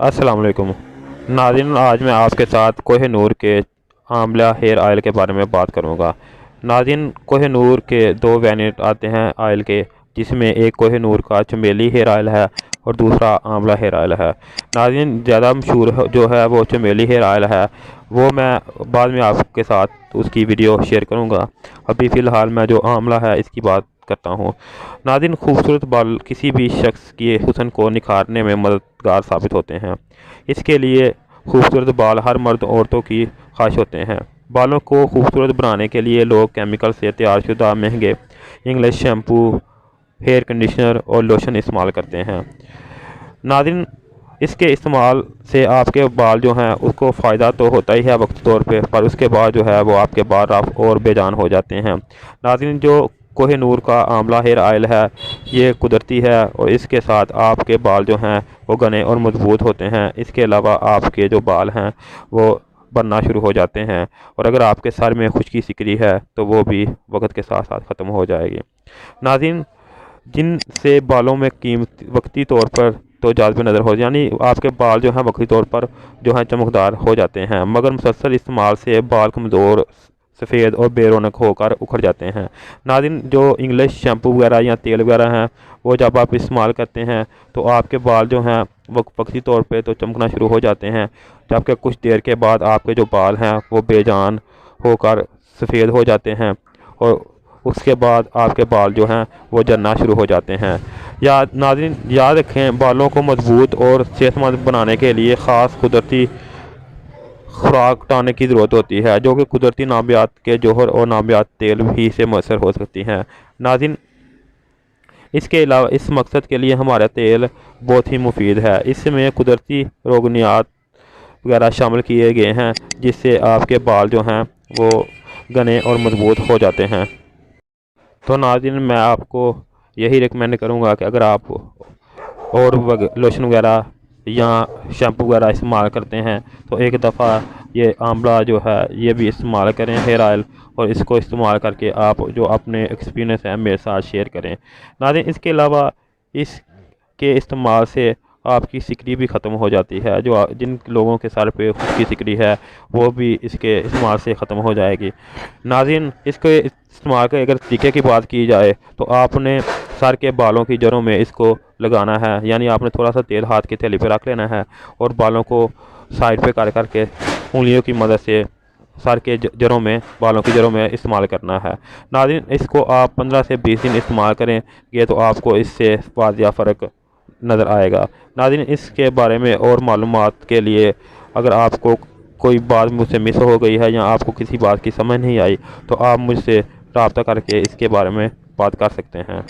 अस्सलाम वालेकुम नाज़रीन, आज मैं आपके साथ कोहिनूर के आंवला हेयर ऑयल के बारे में बात करूंगा। नाज़रीन, कोहिनूर के दो वेरिएंट आते हैं ऑयल के, जिसमें एक कोहिनूर का चमेली हेयर ऑयल है और दूसरा आंवला हेयर ऑयल है। नाज़रीन, ज़्यादा मशहूर जो है वो चमेली हेयर ऑयल है, वो मैं बाद में आपके साथ उसकी वीडियो शेयर करूंगा। अभी फ़िलहाल मैं जो आंवला है इसकी बात करता हूँ। नाज़रीन, खूबसूरत बाल किसी भी शख्स के हुस्न को निखारने में मददगार साबित होते हैं। इसके लिए खूबसूरत बाल हर मर्द औरतों की ख्वाहिश होते हैं। बालों को खूबसूरत बनाने के लिए लोग केमिकल से तैयारशुदा महंगे इंग्लिश शैम्पू, हेयर कंडीशनर और लोशन इस्तेमाल करते हैं। नाज़रीन, इसके इस्तेमाल से आपके बाल जो हैं उसको फ़ायदा तो होता ही है वक्ती तौर पे, पर उसके बाद जो है वो आपके बाल रफ और बेजान हो जाते हैं। नाज़रीन, जो कोहिनूर का आंवला हेयर ऑयल है ये कुदरती है और इसके साथ आपके बाल जो हैं वो घने और मजबूत होते हैं। इसके अलावा आपके जो बाल हैं वो बनना शुरू हो जाते हैं, और अगर आपके सर में खुश्की सिकरी है तो वो भी वक्त के साथ साथ ख़त्म हो जाएगी। नाज़रीन, जिनसे बालों में कीमत वक्ती तौर पर तो जाज़ब नज़र हो, यानी आपके बाल जो हैं वक्ती तौर पर जो हैं चमकदार हो जाते हैं, मगर मुसलसल इस्तेमाल से बाल कमज़ोर, सफ़ेद और बेरौनक होकर उखड़ जाते हैं। नाज़रीन, जो इंग्लिश शैम्पू वगैरह या तेल वगैरह हैं वो जब आप इस्तेमाल करते हैं तो आपके बाल जो हैं वक्ती तौर पे तो चमकना शुरू हो जाते हैं, जबकि कुछ देर के बाद आपके जो बाल हैं वो बेजान होकर सफ़ेद हो जाते हैं और उसके बाद आपके बाल जो हैं वो झड़ना शुरू हो जाते हैं। नाज़रीन, याद रखें, बालों को मजबूत और सेहतमंद बनाने के लिए ख़ास कुदरती खुराक टाने की ज़रूरत होती है, जो कि कुदरती नाबात के जौहर और नाबात तेल भी से मैसर हो सकती हैं। नाज़रीन, इसके अलावा इस मकसद के लिए हमारा तेल बहुत ही मुफीद है। इसमें कुदरती रोगनियात वगैरह शामिल किए गए हैं, जिससे आपके बाल जो हैं वो घने और मजबूत हो जाते हैं। तो नाज़रीन, मैं आपको यही रिकमेंड करूँगा कि अगर आप और लोशन वगैरह या शैम्पू वगैरह इस्तेमाल करते हैं तो एक दफ़ा ये आंवला जो है ये भी इस्तेमाल करें हेयर ऑयल, और इसको इस्तेमाल करके आप जो अपने एक्सपीरियंस है मेरे साथ शेयर करें। नाज़रीन, इसके अलावा इसके इस्तेमाल से आपकी सिकरी भी ख़त्म हो जाती है। जो जिन लोगों के सर पे खुश्की सिकरी है वो भी इसके इस्तेमाल से ख़त्म हो जाएगी। नाज़रीन, इसके इस्तेमाल के अगर तरीके की बात की जाए तो आपने सर के बालों की जड़ों में इसको लगाना है, यानी आपने थोड़ा सा तेल हाथ की थैली पे रख लेना है और बालों को साइड पे कर करके उंगलियों की मदद से सर के जड़ों में, बालों की जड़ों में इस्तेमाल करना है। नाज़रीन, इसको आप 15 से 20 दिन इस्तेमाल करेंगे तो आपको इससे वाज़िया फ़र्क नज़र आएगा। नाज़रीन, इसके बारे में और मालूमात के लिए अगर आपको कोई बात मुझसे मिस हो गई है या आपको किसी बात की समझ नहीं आई तो आप मुझसे रब्ता करके इसके बारे में बात कर सकते हैं।